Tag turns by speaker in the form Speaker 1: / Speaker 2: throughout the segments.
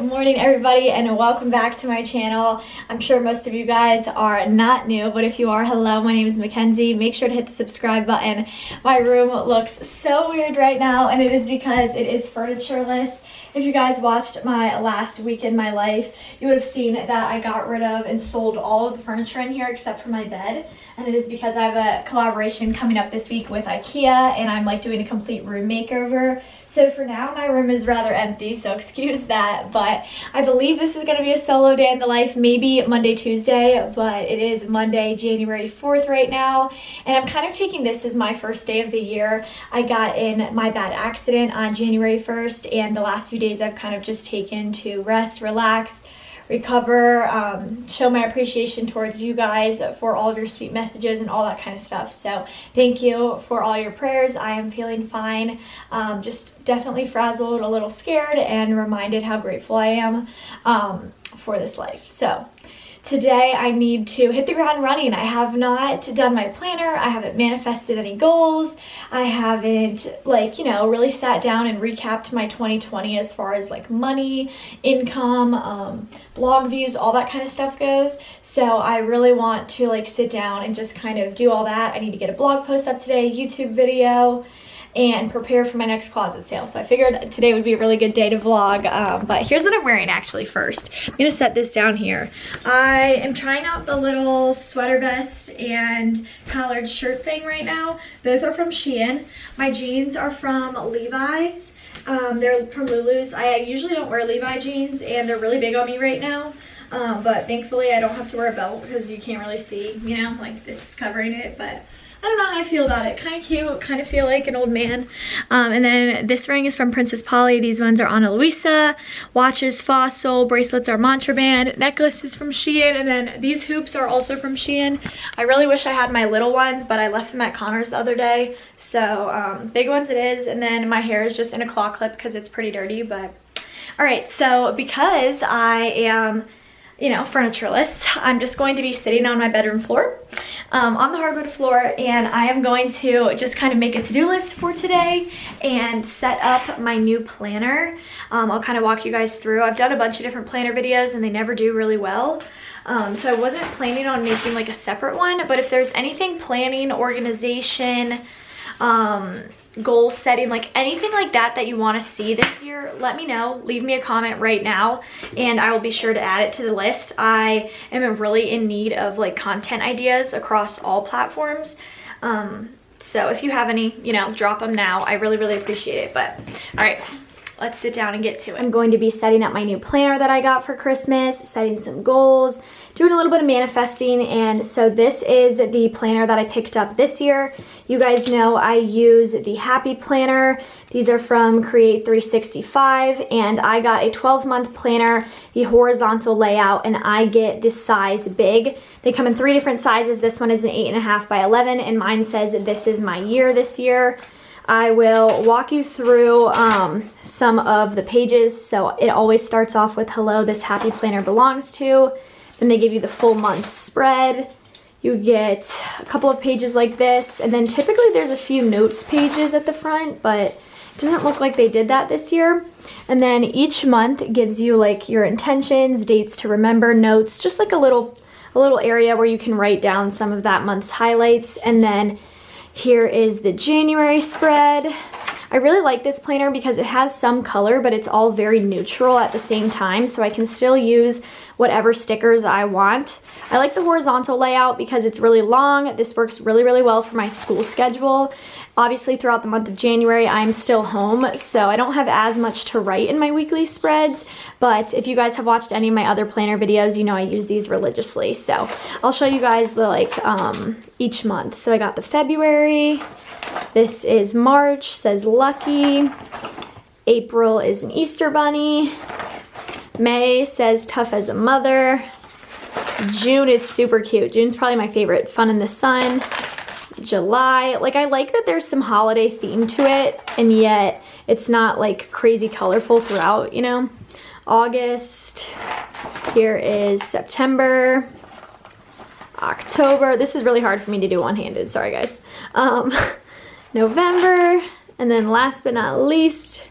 Speaker 1: morning everybody, and welcome back to my channel. I'm sure most of you guys are not new, but if you are, hello, my name is Mckenzie. Make sure to hit the subscribe button. My room looks so weird right now, and it is because it is furnitureless. If you guys watched my last week in my life, you would have seen that I got rid of and sold all of the furniture in here except for my bed. And it is because I have a collaboration coming up this week with IKEA, and I'm like doing a complete room makeover. So for now, my room is rather empty, so excuse that. But I believe this is going to be a solo day in the life, maybe Monday, Tuesday, but it is Monday, January 4th right now. And I'm kind of taking this as my first day of the year. I got in my bad accident on January 1st, and the last few days I've kind of just taken to rest, relax, recover, show my appreciation towards you guys for all of your sweet messages and all that kind of stuff. So thank you for all your prayers. I am feeling fine, just definitely frazzled, a little scared, and reminded how grateful I am for this life. So today I need to hit the ground running. I have not done my planner. I haven't manifested any goals. I haven't really sat down and recapped my 2020 as far as like money, income, blog views, all that kind of stuff goes. So I really want to sit down and just kind of do all that. I need to get a blog post up today, YouTube video, and prepare for my next closet sale. So I figured today would be a really good day to vlog, but here's what I'm wearing actually first. I'm gonna set this down here. I am trying out the little sweater vest and collared shirt thing right now. Both are from Shein. My jeans are from Levi's. They're from Lulu's. I usually don't wear Levi jeans, and they're really big on me right now. But thankfully I don't have to wear a belt because you can't really see, this is covering it, but I don't know how I feel about it. Kind of cute, kind of feel like an old man. And then this ring is from Princess Polly. These ones are Ana Luisa. Watches, Fossil. Bracelets are Mantra Band. Necklace is from Shein. And then these hoops are also from Shein. I really wish I had my little ones, but I left them at Connor's the other day. So big ones it is. And then my hair is just in a claw clip because it's pretty dirty. But all right, so because I am furnitureless, I'm just going to be sitting on my bedroom floor, on the hardwood floor, and I am going to just kind of make a to-do list for today and set up my new planner. I'll kind of walk you guys through. I've done a bunch of different planner videos and they never do really well. So I wasn't planning on making like a separate one, but if there's anything planning, organization, goal setting, like anything like that you want to see this year, let me know. Leave me a comment right now and I will be sure to add it to the list. I am really in need of content ideas across all platforms. So if you have any, drop them now. I really appreciate it. But all right, let's sit down and get to it. I'm going to be setting up my new planner that I got for Christmas, setting some goals, doing a little bit of manifesting. And so this is the planner that I picked up this year. You guys know I use the Happy Planner. These are from Create 365, and I got a 12-month planner, the horizontal layout, and I get this size big. They come in 3 different sizes. This one is an 8.5 by 11, and mine says that this is my year this year. I will walk you through some of the pages. So it always starts off with hello, this Happy Planner belongs to. Then they give you the full month spread. You get a couple of pages like this, and then typically there's a few notes pages at the front, but it doesn't look like they did that this year. And then each month gives you your intentions, dates to remember, notes, just a little area where you can write down some of that month's highlights. And then here is the January spread. I really like this planner because it has some color, but it's all very neutral at the same time, so I can still use whatever stickers I want. I like the horizontal layout because it's really long. This works really well for my school schedule. Obviously, throughout the month of January, I'm still home, so I don't have as much to write in my weekly spreads, but if you guys have watched any of my other planner videos, you know I use these religiously. So I'll show you guys the each month. So I got the February. This is March, says lucky. April is an Easter bunny. May says tough as a mother. June is super cute. June's probably my favorite, fun in the sun. July, I like that there's some holiday theme to it, and yet it's not crazy colorful throughout, August, here is September, October. This is really hard for me to do one-handed, sorry guys. November, and then last but not least,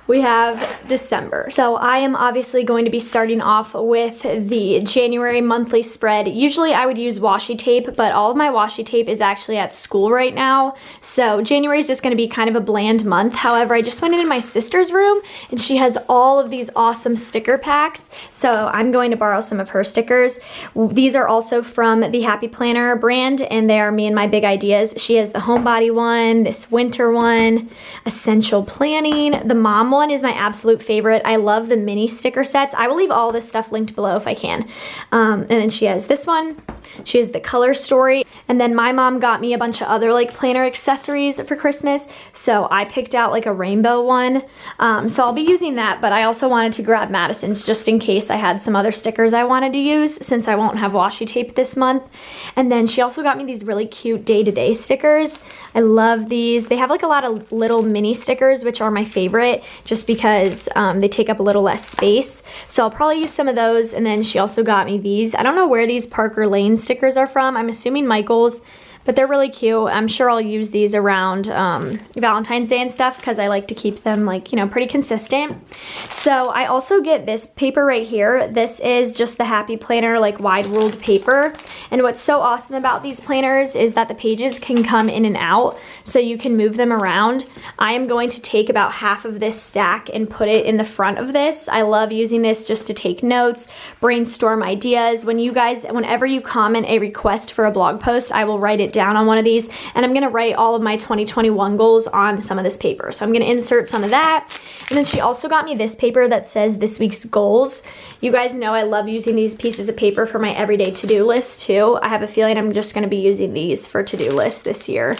Speaker 1: we have December. So I am obviously going to be starting off with the January monthly spread. Usually I would use washi tape, but all of my washi tape is actually at school right now. So January is just going to be kind of a bland month. However, I just went into my sister's room and she has all of these awesome sticker packs. So I'm going to borrow some of her stickers. These are also from the Happy Planner brand and they are me and my big ideas. She has the homebody one, this winter one, essential planning. The mom one is my absolute favorite. I love the mini sticker sets. I will leave all this stuff linked below if I can. And then she has this one. She has the color story. And then my mom got me a bunch of other like planner accessories for Christmas. So I picked out like a rainbow one. So I'll be using that, but I also wanted to grab Madison's just in case I had some other stickers I wanted to use since I won't have washi tape this month. And then she also got me these really cute day-to-day stickers. I love these. They have like a lot of little mini stickers, which are my favorite just because they take up a little less space. So I'll probably use some of those. And then she also got me these. I don't know where these Parker Lane stickers are from. I'm assuming Michael's, but they're really cute. I'm sure I'll use these around Valentine's Day and stuff because I like to keep them like, you know, pretty consistent. So I also get this paper right here. This is just the Happy Planner like wide ruled paper. And what's so awesome about these planners is that the pages can come in and out so you can move them around. I am going to take about half of this stack and put it in the front of this. I love using this just to take notes, brainstorm ideas. Whenever you comment a request for a blog post, I will write it down on one of these and I'm gonna write all of my 2021 goals on some of this paper. So I'm gonna insert some of that. And then she also got me this paper that says this week's goals. You guys know I love using these pieces of paper for my everyday to-do list too. I have a feeling I'm just gonna be using these for to-do lists this year.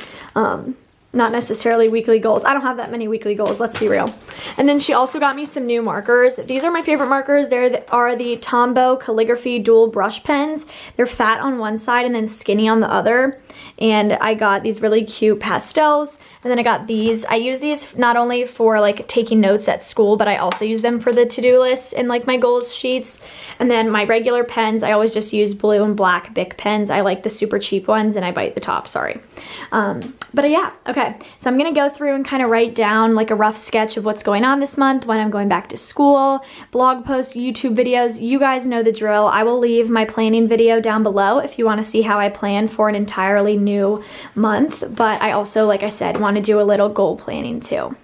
Speaker 1: Not necessarily weekly goals. I don't have that many weekly goals, let's be real. And then she also got me some new markers. These are my favorite markers. They are the Tombow Calligraphy Dual Brush Pens. They're fat on one side and then skinny on the other. And I got these really cute pastels. And then I got these. I use these not only for like taking notes at school, but I also use them for the to-do list and like my goals sheets. And then my regular pens, I always just use blue and black Bic pens. I like the super cheap ones and I bite the top, sorry. But yeah, okay. So I'm gonna go through and kind of write down like a rough sketch of what's going on this month, when I'm going back to school, blog posts, YouTube videos. You guys know the drill. I will leave my planning video down below if you want to see how I plan for an entirely new month. But I also, like I said, want to do a little goal planning too.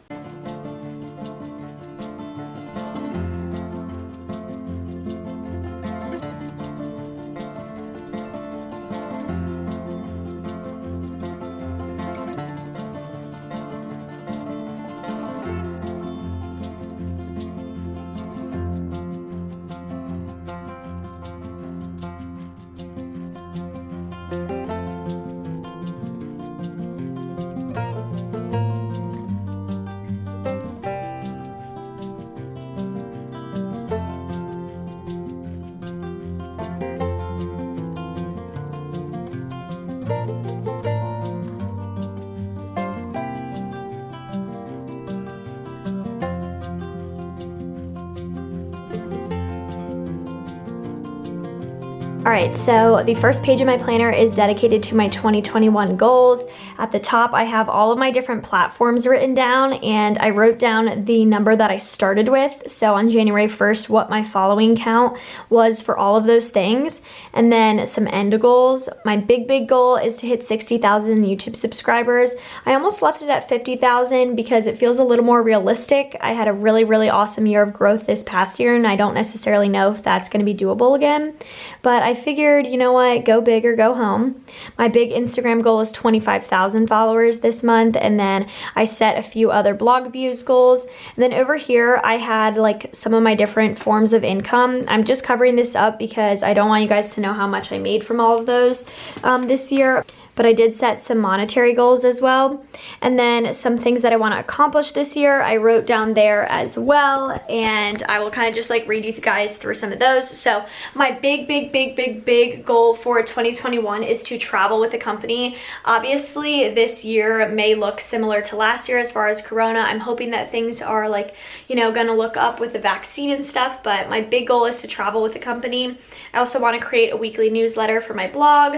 Speaker 1: Alright, so the first page of my planner is dedicated to my 2021 goals. At the top, I have all of my different platforms written down, and I wrote down the number that I started with. So on January 1st, what my following count was for all of those things. And then some end goals. My big goal is to hit 60,000 YouTube subscribers. I almost left it at 50,000 because it feels a little more realistic. I had a really awesome year of growth this past year, and I don't necessarily know if that's going to be doable again. But I figured, you know what, go big or go home. My big Instagram goal is 25,000 followers this month, and then I set a few other blog views goals. And then over here, I had like some of my different forms of income. I'm just covering this up because I don't want you guys to know how much I made from all of those this year. But I did set some monetary goals as well. And then some things that I want to accomplish this year, I wrote down there as well. And I will kind of just like read you guys through some of those. So my big goal for 2021 is to travel with the company. Obviously, this year may look similar to last year as far as Corona. I'm hoping that things are like, you know, gonna look up with the vaccine and stuff. But my big goal is to travel with the company. I also want to create a weekly newsletter for my blog.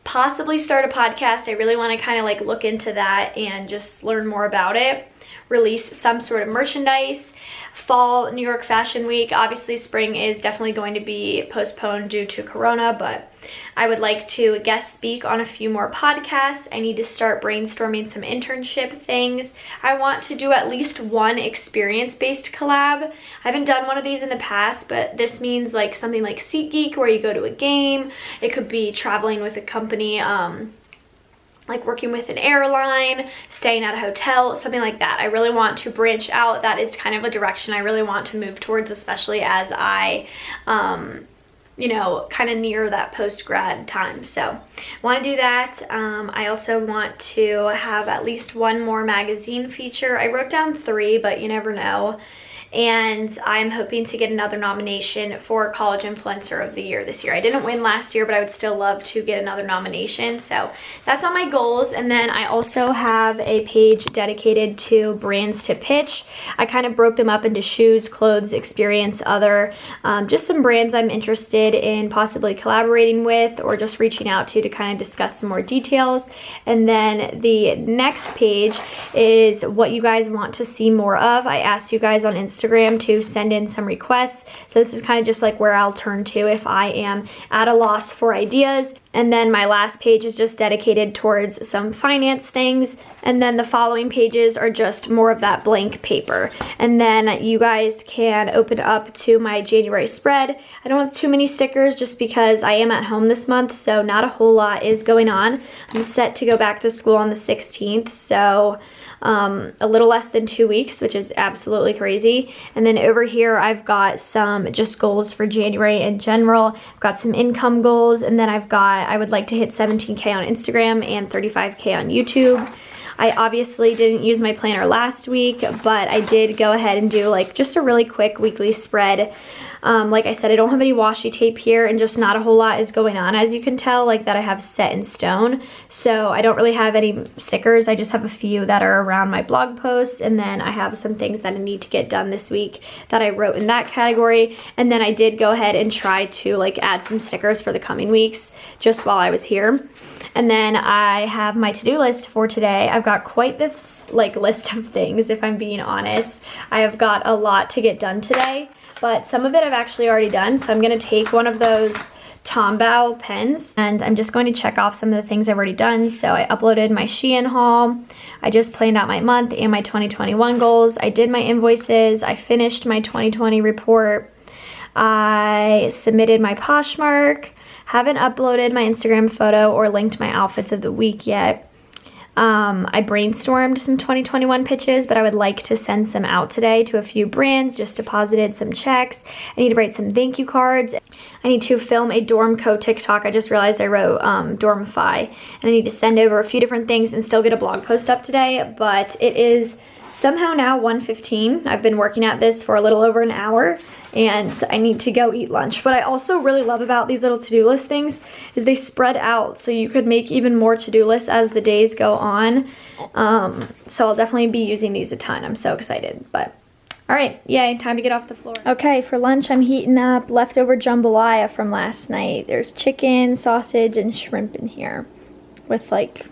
Speaker 1: Possibly start a podcast. I really want to kind of like look into that and just learn more about it. release some sort of merchandise. Fall New York Fashion Week, obviously spring is definitely going to be postponed due to Corona, but I would like to guest speak on a few more podcasts. I need to start brainstorming some internship things. I want to do at least one experience-based collab. I haven't done one of these in the past, but this means like something like SeatGeek where you go to a game. It could be traveling with a company, like working with an airline, staying at a hotel, something like that. I really want to branch out. That is kind of a direction I really want to move towards, especially as I, you know, kind of near that post-grad time. So want to do that. I also want to have at least one more magazine feature. I wrote down 3, but you never know. And I'm hoping to get another nomination for College Influencer of the Year this year. I didn't win last year, but I would still love to get another nomination. So that's on my goals. And then I also have a page dedicated to brands to pitch. I kind of broke them up into shoes, clothes, experience, other, just some brands I'm interested in possibly collaborating with or just reaching out to kind of discuss some more details. And then the next page is what you guys want to see more of. I asked you guys on Instagram to send in some requests. So this is kind of just like where I'll turn to if I am at a loss for ideas. And then my last page is just dedicated towards some finance things. And then the following pages are just more of that blank paper. And then you guys can open up to my January spread. I don't have too many stickers just because I am at home this month, so not a whole lot is going on. I'm set to go back to school on the 16th, so a little less than 2 weeks, which is absolutely crazy. And then over here, I've got some just goals for January in general. I've got some income goals, and then I would like to hit 17K on Instagram and 35K on YouTube. I obviously didn't use my planner last week, but I did go ahead and do like just a really quick weekly spread. Like I said, I don't have any washi tape here and just not a whole lot is going on, as you can tell, like that I have set in stone. So I don't really have any stickers. I just have a few that are around my blog posts, and then I have some things that I need to get done this week that I wrote in that category. And then I did go ahead and try to like add some stickers for the coming weeks just while I was here. And then I have my to-do list for today. I've got quite this like list of things, if I'm being honest. I have got a lot to get done today, but some of it I've actually already done. So I'm gonna take one of those Tombow pens and I'm just going to check off some of the things I've already done. So I uploaded my Shein haul. I just planned out my month and my 2021 goals. I did my invoices. I finished my 2020 report. I submitted my Poshmark. Haven't uploaded my Instagram photo or linked my outfits of the week yet. I brainstormed some 2021 pitches, but I would like to send some out today to a few brands, just deposited some checks. I need to write some thank you cards. I need to film a Dormco TikTok. I just realized I wrote Dormify, and I need to send over a few different things and still get a blog post up today, but it is somehow now 1:15. I've been working at this for a little over an hour and I need to go eat lunch. What I also really love about these little to-do list things is they spread out, so you could make even more to-do lists as the days go on. So I'll definitely be using these a ton. I'm so excited, but all right, yay, time to get off the floor. Okay, for lunch I'm heating up leftover jambalaya from last night. There's chicken, sausage, and shrimp in here with like,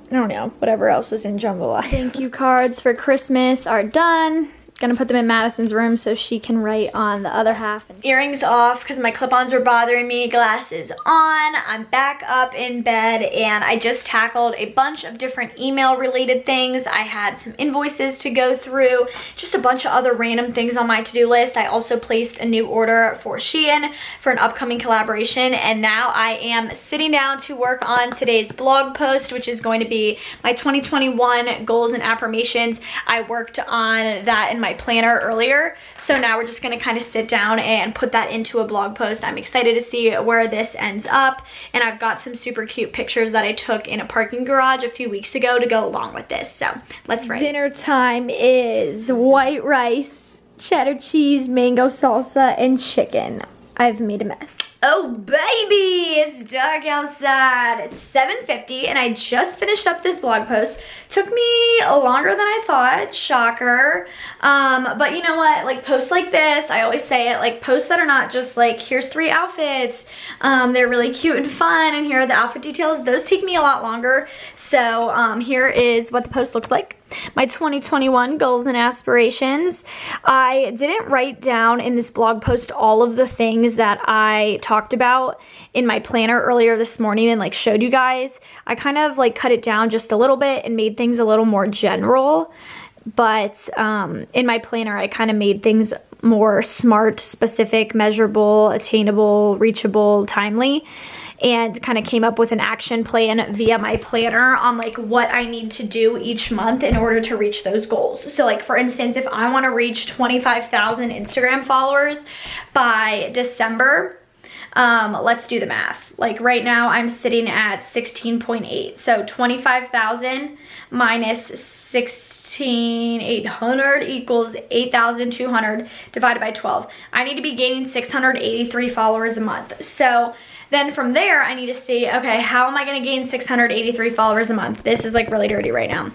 Speaker 1: I don't know, whatever else is in jambalaya. Thank you cards for Christmas are done. Gonna put them in Madison's room so she can write on the other half. Earrings off because my clip-ons were bothering me. Glasses on. I'm back up in bed and I just tackled a bunch of different email related things. I had some invoices to go through, just a bunch of other random things on my to-do list. I also placed a new order for Shein for an upcoming collaboration, and now I am sitting down to work on today's blog post, which is going to be my 2021 goals and affirmations. I worked on that in my planner earlier, so now we're just gonna kind of sit down and put that into a blog post. I'm excited to see where this ends up, and I've got some super cute pictures that I took in a parking garage a few weeks ago to go along with this. So let's write. Dinner time is white rice, cheddar cheese, mango salsa, and chicken. I've made a mess. Oh baby, it's dark outside. It's 7:50 and I just finished up this blog post. Took me longer than I thought, shocker. But you know what, like posts like this, I always say it, like posts that are not just like, here's 3 outfits, they're really cute and fun and here are the outfit details, those take me a lot longer. So here is what the post looks like. my 2021 goals and aspirations. I didn't write down in this blog post all of the things that I talked about in my planner earlier this morning and like showed you guys. I kind of like cut it down just a little bit and made things a little more general. But in my planner, I kind of made things more SMART, specific, measurable, attainable, reachable, timely, and kind of came up with an action plan via my planner on like what I need to do each month in order to reach those goals. So like for instance, if I want to reach 25,000 Instagram followers by December, let's do the math. Like right now I'm sitting at 16.8. So 25,000 minus 16,800 equals 8,200 divided by 12. I need to be gaining 683 followers a month. So then from there, I need to see, okay, how am I going to gain 683 followers a month? This is like really dirty right now.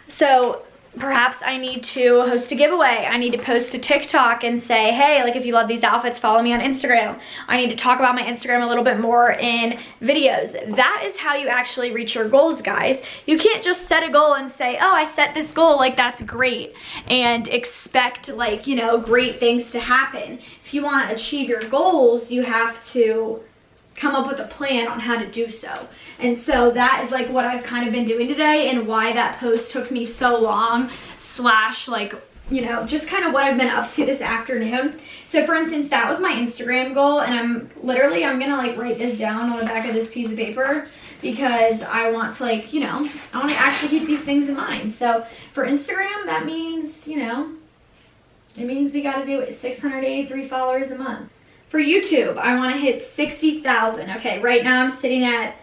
Speaker 1: So perhaps I need to host a giveaway. I need to post to TikTok and say, hey, like if you love these outfits, follow me on Instagram. I need to talk about my Instagram a little bit more in videos. That is how you actually reach your goals, guys. You can't just set a goal and say, oh, I set this goal, like that's great, and expect like, you know, great things to happen. If you want to achieve your goals, you have to come up with a plan on how to do so. And so that is like what I've kind of been doing today and why that post took me so long, slash like, you know, just kind of what I've been up to this afternoon. So for instance, that was my Instagram goal, and I'm gonna like write this down on the back of this piece of paper because I want to like, you know, I want to actually keep these things in mind. So for Instagram, that means, you know, it means we got to do it 683 followers a month. For YouTube, I want to hit 60,000. Okay, right now I'm sitting at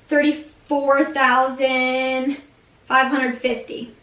Speaker 1: 34,550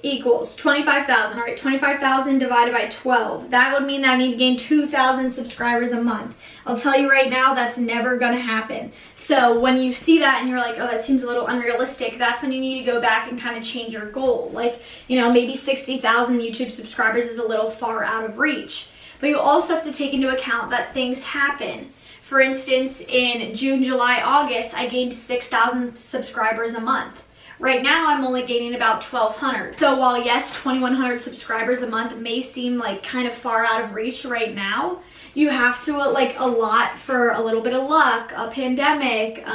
Speaker 1: equals 25,000. All right, 25,000 divided by 12. That would mean that I need to gain 2,000 subscribers a month. I'll tell you right now, that's never going to happen. So when you see that and you're like, oh, that seems a little unrealistic, that's when you need to go back and kind of change your goal. Like, you know, maybe 60,000 YouTube subscribers is a little far out of reach. But you also have to take into account that things happen. For instance, in June, July, August, I gained 6,000 subscribers a month. Right now, I'm only gaining about 1,200. So while yes, 2,100 subscribers a month may seem like kind of far out of reach right now, you have to like a lot for a little bit of luck, a pandemic.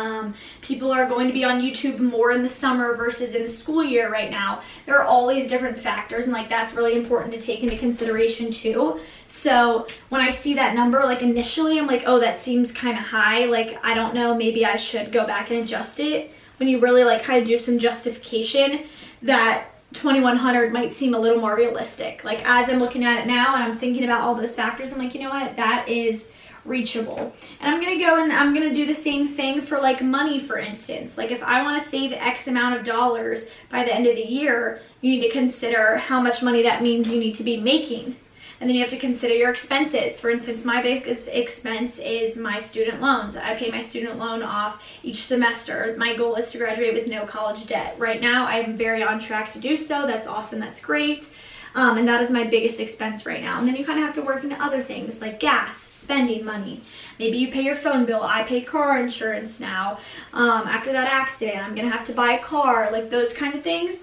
Speaker 1: People are going to be on YouTube more in the summer versus in the school year right now. There are all these different factors, and like that's really important to take into consideration too. So when I see that number, like initially I'm like, oh, that seems kind of high. Like, I don't know, maybe I should go back and adjust it. When you really like kind of do some justification, that 2,100 might seem a little more realistic. Like as I'm looking at it now and I'm thinking about all those factors, I'm like, you know what, that is reachable. And I'm gonna go and I'm gonna do the same thing for like money, for instance. Like if I want to save X amount of dollars by the end of the year, you need to consider how much money that means you need to be making. And then you have to consider your expenses. For instance, my biggest expense is my student loans. I pay my student loan off each semester. My goal is to graduate with no college debt. Right now, I'm very on track to do so. That's awesome, that's great. And that is my biggest expense right now. And then you kind of have to work into other things like gas, spending money. Maybe you pay your phone bill. I pay car insurance now. After that accident, I'm gonna have to buy a car, like those kind of things.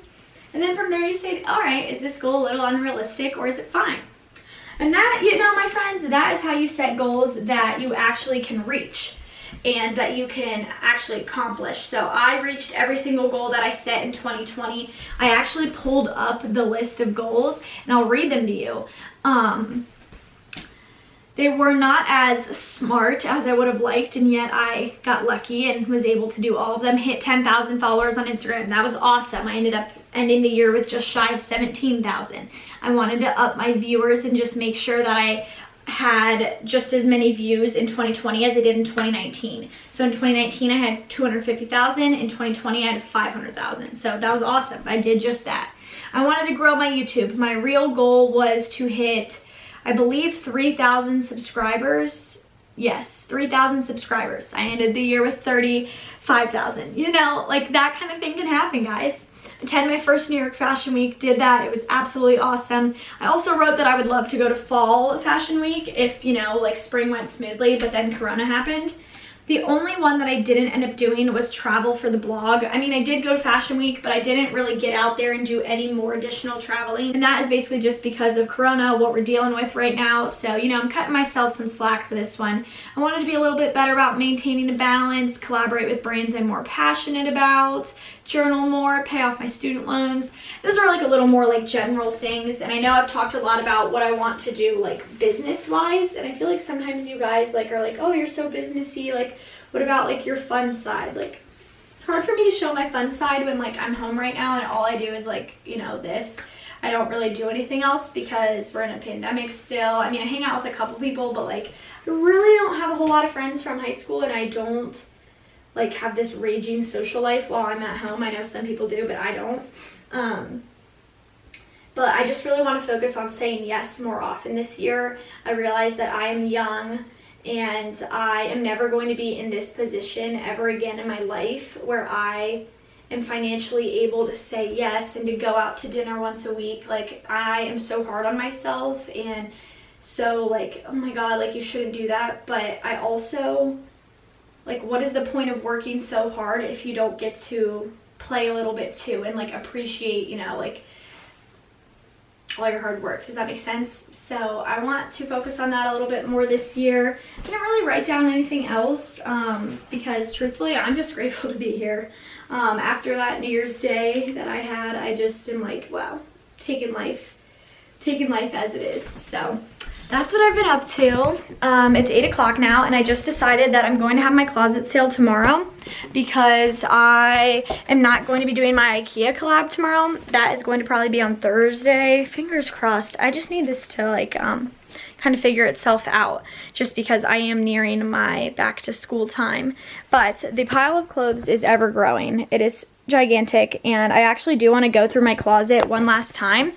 Speaker 1: And then from there you say, all right, is this goal a little unrealistic or is it fine? And that, you know, my friends, that is how you set goals that you actually can reach and that you can actually accomplish. So I reached every single goal that I set in 2020. I actually pulled up the list of goals and I'll read them to you. They were not as smart as I would have liked, and yet I got lucky and was able to do all of them. Hit 10,000 followers on Instagram. That was awesome. I ended up ending the year with just shy of 17,000. I wanted to up my viewers and just make sure that I had just as many views in 2020 as I did in 2019. So in 2019 I had 250,000. In 2020 I had 500,000. So that was awesome. I did just that. I wanted to grow my YouTube. My real goal was to hit, I believe, 3,000 subscribers. Yes, 3,000 subscribers. I ended the year with 35,000. You know, like that kind of thing can happen, guys. Attended my first New York Fashion Week, did that. It was absolutely awesome. I also wrote that I would love to go to Fall Fashion Week if, you know, like spring went smoothly, but then Corona happened. The only one that I didn't end up doing was travel for the blog. I mean, I did go to Fashion Week, but I didn't really get out there and do any more additional traveling. And that is basically just because of Corona, what we're dealing with right now. So, you know, I'm cutting myself some slack for this one. I wanted to be a little bit better about maintaining a balance, collaborate with brands I'm more passionate about, journal more, pay off my student loans. Those are like a little more like general things. And I know I've talked a lot about what I want to do like business wise. And I feel like sometimes you guys like are like, oh, you're so businessy. Like, what about like your fun side? Like, it's hard for me to show my fun side when like I'm home right now and all I do is like, you know, this. I don't really do anything else because we're in a pandemic still. I mean, I hang out with a couple people, but like I really don't have a whole lot of friends from high school, and I don't like have this raging social life while I'm at home. I know some people do, but I don't. But I just really want to focus on saying yes more often this year. I realize that I am young and I am never going to be in this position ever again in my life where I am financially able to say yes and to go out to dinner once a week. Like, I am so hard on myself and so like, oh my God, like you shouldn't do that. But I also, like, what is the point of working so hard if you don't get to play a little bit too and like appreciate, you know, like all your hard work? Does that make sense? So I want to focus on that a little bit more this year. I didn't really write down anything else because truthfully I'm just grateful to be here. After that New Year's Day that I had, I just am like, wow, taking life as it is. So that's what I've been up to. It's 8 o'clock now, and I just decided that I'm going to have my closet sale tomorrow because I am not going to be doing my IKEA collab tomorrow. That is going to probably be on Thursday. Fingers crossed. I just need this to like kind of figure itself out just because I am nearing my back to school time. But the pile of clothes is ever growing. It is gigantic, and I actually do want to go through my closet one last time.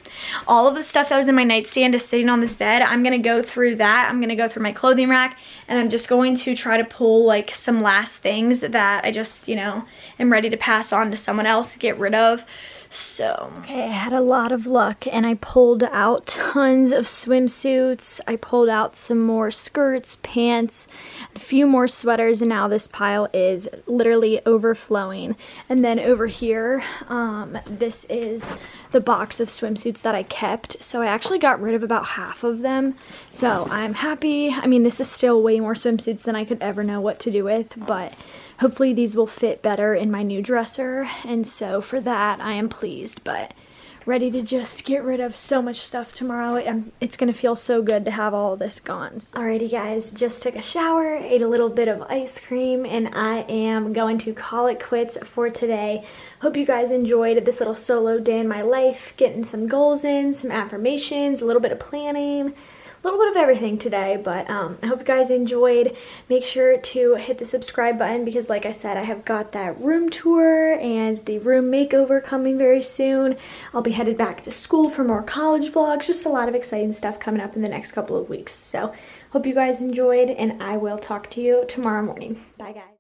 Speaker 1: All of the stuff that was in my nightstand is sitting on this bed. I'm going to go through that. I'm going to go through my clothing rack, and I'm just going to try to pull like some last things that I just, you know, am ready to pass on to someone else, get rid of. So, okay, I had a lot of luck and I pulled out tons of swimsuits. I pulled out some more skirts, pants, a few more sweaters, and now this pile is literally overflowing. And then over here, this is the box of swimsuits that I kept. So I actually got rid of about half of them. So I'm happy. I mean, this is still way more swimsuits than I could ever know what to do with, but hopefully these will fit better in my new dresser, and so for that I am pleased, but ready to just get rid of so much stuff tomorrow. It's gonna feel so good to have all this gone. Alrighty guys, just took a shower, ate a little bit of ice cream, and I am going to call it quits for today. Hope you guys enjoyed this little solo day in my life, getting some goals in, some affirmations, a little bit of planning, a little bit of everything today, but I hope you guys enjoyed. Make sure to hit the subscribe button because like I said, I have got that room tour and the room makeover coming very soon. I'll be headed back to school for more college vlogs, just a lot of exciting stuff coming up in the next couple of weeks. So hope you guys enjoyed, and I will talk to you tomorrow morning. Bye guys.